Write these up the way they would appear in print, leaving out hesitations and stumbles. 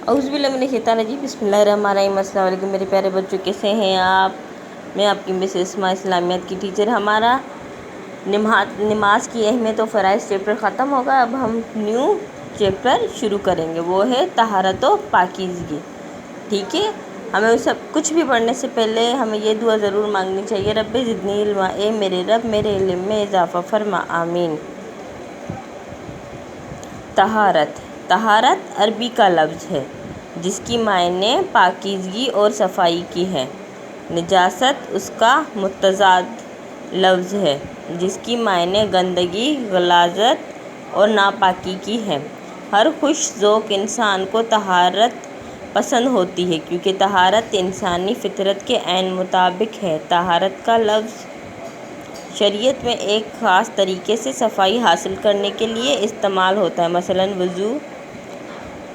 اعوذ باللہ من الشیطان الرجیم، بسم اللہ الرحمن الرحیم۔ السلام علیکم میرے پیارے بچوں، کیسے ہیں آپ؟ میں آپ کی مس اسماء اسلامیات کی ٹیچر۔ ہمارا نماز کی اہمیت و فرائض چیپٹر ختم ہوگا، اب ہم نیو چیپٹر شروع کریں گے، وہ ہے طہارت و پاکیزگی۔ ٹھیک ہے، ہمیں سب کچھ بھی پڑھنے سے پہلے ہمیں یہ دعا ضرور مانگنی چاہیے، رب زدنی علما، اے میرے رب میرے علم میں اضافہ فرما، آمین۔ طہارت عربی کا لفظ ہے جس کی معنی پاکیزگی اور صفائی کی ہے۔ نجاست اس کا متضاد لفظ ہے جس کی معنی گندگی، غلاظت اور ناپاکی کی ہے۔ ہر خوش ذوق انسان کو طہارت پسند ہوتی ہے کیونکہ طہارت انسانی فطرت کے عین مطابق ہے۔ طہارت کا لفظ شریعت میں ایک خاص طریقے سے صفائی حاصل کرنے کے لیے استعمال ہوتا ہے، مثلاً وضو،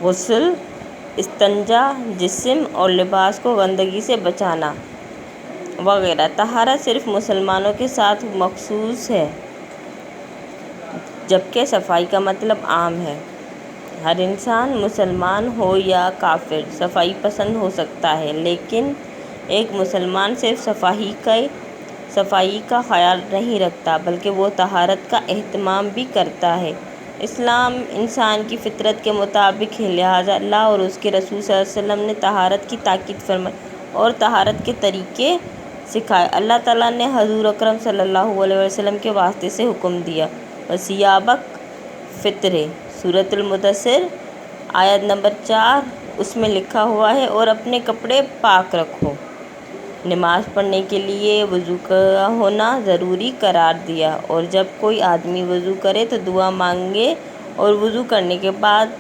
غسل، استنجا، جسم اور لباس کو گندگی سے بچانا وغیرہ۔ طہارت صرف مسلمانوں کے ساتھ مخصوص ہے جبکہ صفائی کا مطلب عام ہے۔ ہر انسان، مسلمان ہو یا کافر، صفائی پسند ہو سکتا ہے، لیکن ایک مسلمان صرف صفائی کا خیال نہیں رکھتا بلکہ وہ طہارت کا اہتمام بھی کرتا ہے۔ اسلام انسان کی فطرت کے مطابق ہے، لہٰذا اللہ اور اس کے رسول صلی اللہ علیہ وسلم نے طہارت کی تاکید فرمائی اور طہارت کے طریقے سکھائے۔ اللہ تعالیٰ نے حضور اکرم صلی اللہ علیہ وسلم کے واسطے سے حکم دیا، وَثِيَابَکَ فَطَہِّرْ، سورۃ المدثر آیت نمبر 4، اس میں لکھا ہوا ہے، اور اپنے کپڑے پاک رکھو۔ نماز پڑھنے کے لیے وضو کا ہونا ضروری قرار دیا، اور جب کوئی آدمی وضو کرے تو دعا مانگے، اور وضو کرنے کے بعد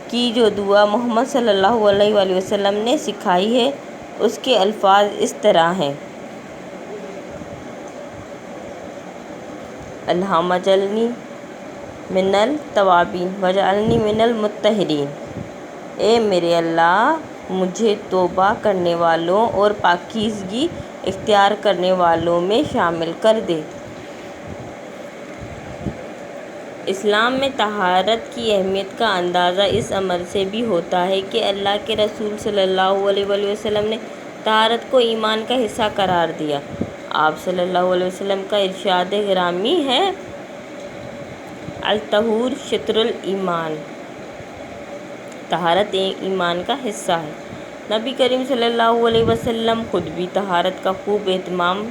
کی جو دعا محمد صلی اللہ علیہ وآلہ وسلم نے سکھائی ہے اس کے الفاظ اس طرح ہیں: اللہم اجعلنی من التوابین واجعلنی من المطہرین، اے میرے اللہ مجھے توبہ کرنے والوں اور پاکیزگی اختیار کرنے والوں میں شامل کر دے۔ اسلام میں طہارت کی اہمیت کا اندازہ اس امر سے بھی ہوتا ہے کہ اللہ کے رسول صلی اللہ علیہ وآلہ وسلم نے طہارت کو ایمان کا حصہ قرار دیا۔ آپ صلی اللہ علیہ وسلم کا ارشاد گرامی ہے، الطہور شطر الایمان، طہارت ایمان کا حصہ ہے۔ نبی کریم صلی اللہ علیہ وسلم خود بھی طہارت کا خوب اہتمام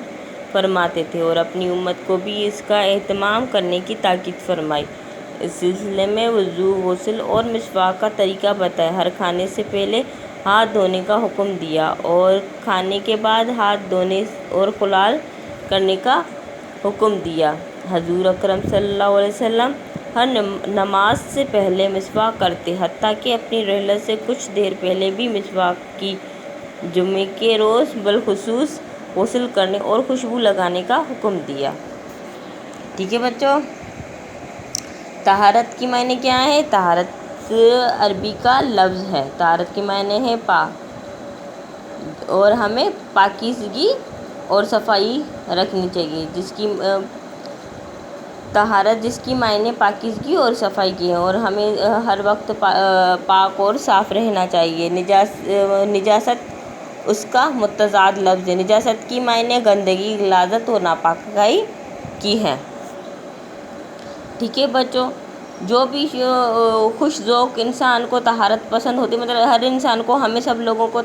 فرماتے تھے اور اپنی امت کو بھی اس کا اہتمام کرنے کی تاکید فرمائی۔ اس سلسلے میں وضو، غسل اور مسواک کا طریقہ بتایا۔ ہر کھانے سے پہلے ہاتھ دھونے کا حکم دیا اور کھانے کے بعد ہاتھ دھونے اور کلال کرنے کا حکم دیا۔ حضور اکرم صلی اللہ علیہ وسلم ہر نماز سے پہلے مسواک کرتے، حتیٰ کہ اپنی رحلت سے کچھ دیر پہلے بھی مسواک کی۔ جمعے کے روز بالخصوص غسل کرنے اور خوشبو لگانے کا حکم دیا۔ ٹھیک ہے بچوں، طہارت کی معنی کیا ہے؟ طہارت عربی کا لفظ ہے، طہارت کی معنی ہے پاک، اور ہمیں پاکیزگی اور صفائی رکھنی چاہیے، طہارت جس کی معنی پاکیزگی اور صفائی کی ہے، اور ہمیں ہر وقت پاک اور صاف رہنا چاہیے۔ نجاست اس کا متضاد لفظ ہے، نجاست کی معنی گندگی، غلاظت اور ناپاکی کی ہے۔ ٹھیک ہے بچوں، جو بھی خوش ذوق انسان کو طہارت پسند ہوتی ہے، مطلب ہر انسان کو، ہمیں سب لوگوں کو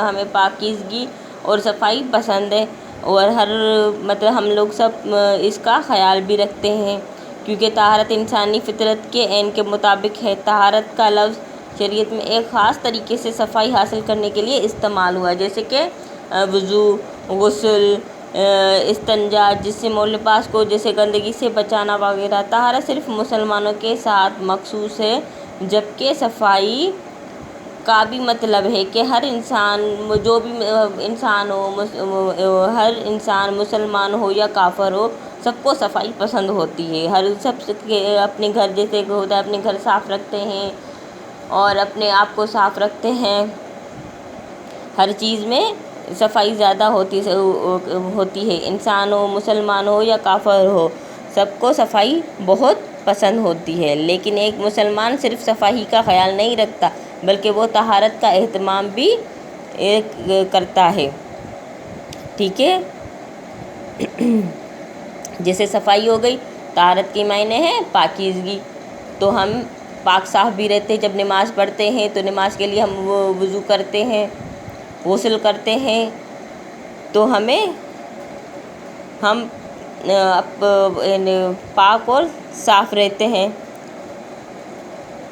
ہمیں پاکیزگی اور صفائی پسند ہے، اور ہم لوگ سب اس کا خیال بھی رکھتے ہیں کیونکہ طہارت انسانی فطرت کے عین کے مطابق ہے۔ طہارت کا لفظ شریعت میں ایک خاص طریقے سے صفائی حاصل کرنے کے لیے استعمال ہوا ہے، جیسے کہ وضو، غسل، استنجا، جسم اور لباس کو جیسے گندگی سے بچانا وغیرہ۔ طہارت صرف مسلمانوں کے ساتھ مخصوص ہے جبکہ صفائی کا بھی مطلب ہے کہ ہر انسان، جو بھی انسان ہو، ہر انسان مسلمان ہو یا کافر ہو، سب کو صفائی پسند ہوتی ہے۔ سب اپنے گھر جیسے ہوتا ہے، اپنے گھر صاف رکھتے ہیں اور اپنے آپ کو صاف رکھتے ہیں۔ ہر چیز میں صفائی زیادہ ہوتی ہے، انسان ہو، مسلمان ہو یا کافر ہو، سب کو صفائی بہت پسند ہوتی ہے، لیکن ایک مسلمان صرف صفائی کا خیال نہیں رکھتا بلکہ وہ طہارت کا اہتمام بھی کرتا ہے۔ ٹھیک ہے، جیسے صفائی ہو گئی، طہارت کے معنی ہے پاکیزگی، تو ہم پاک صاف بھی رہتے ہیں۔ جب نماز پڑھتے ہیں تو نماز کے لیے ہم وضو کرتے ہیں، غسل کرتے ہیں، تو ہم پاک اور صاف رہتے ہیں۔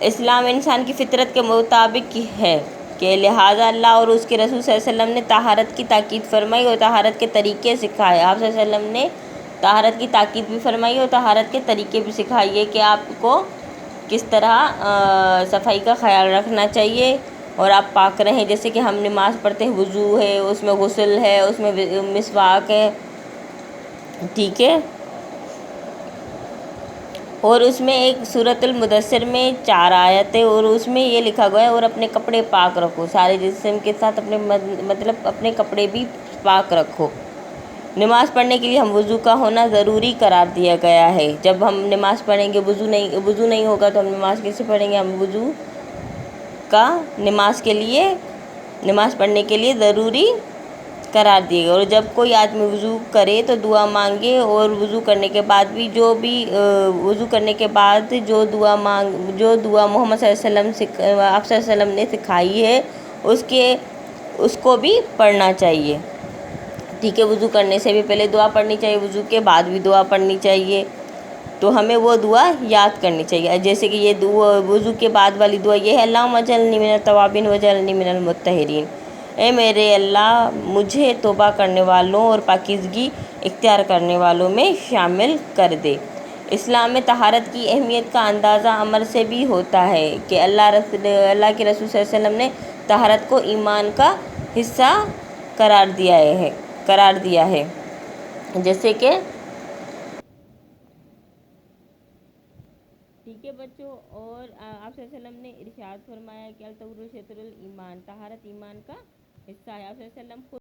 اسلام انسان کی فطرت کے مطابق ہے کہ لہٰذا اللہ اور اس کے رسول صلی اللہ علیہ وسلم نے طہارت کی تاکید فرمائی اور طہارت کے طریقے سکھائے۔ آپ صلی اللہ علیہ وسلم نے طہارت کی تاکید بھی فرمائی اور طہارت کے طریقے بھی سکھائیے کہ آپ کو کس طرح صفائی کا خیال رکھنا چاہیے اور آپ پاک رہیں۔ جیسے کہ ہم نماز پڑھتے ہیں، وضو ہے، اس میں غسل ہے، اس میں مسواک ہے، ٹھیک ہے، اور اس میں ایک سورۃ المدثر میں 4 آیتیں، اور اس میں یہ لکھا گیا ہے اور اپنے کپڑے پاک رکھو، سارے جسم کے ساتھ اپنے کپڑے بھی پاک رکھو۔ نماز پڑھنے کے لیے ہم وضو کا ہونا ضروری قرار دیا گیا ہے۔ جب ہم نماز پڑھیں گے، وضو نہیں ہوگا تو ہم نماز کیسے پڑھیں گے؟ ہم وضو کا نماز پڑھنے کے لیے ضروری قرار دیے گا۔ اور جب کوئی آدمی وضو کرے تو دعا مانگے، اور وضو کرنے کے بعد جو دعا محمد صلی اللہ علیہ وسلم آپ صلی اللہ علیہ وسلم نے سکھائی ہے اس کو بھی پڑھنا چاہیے۔ ٹھیک ہے، وضو کرنے سے بھی پہلے دعا پڑھنی چاہیے، وضو کے بعد بھی دعا پڑھنی چاہیے، تو ہمیں وہ دعا یاد کرنی چاہیے۔ جیسے کہ یہ دعا وضو کے بعد والی دعا یہ ہے، اللہم اجعلنی من التوابین واجعلنی من المطہرین، اے میرے اللہ مجھے توبہ کرنے والوں اور پاکیزگی اختیار کرنے والوں میں شامل کر دے۔ اسلام میں طہارت کی اہمیت کا اندازہ عمل سے بھی ہوتا ہے کہ اللہ کے رسول صلی اللہ علیہ وسلم نے طہارت کو ایمان کا حصہ قرار دیا ہے۔ جیسے کہ ٹھیک ہے بچوں، اور آپ صلی اللہ علیہ وسلم نے ارشاد فرمایا کہ الطہور شطر الایمان، طہارت ایمان کا حصہ ہے۔ آپ صلی اللہ علیہ وسلم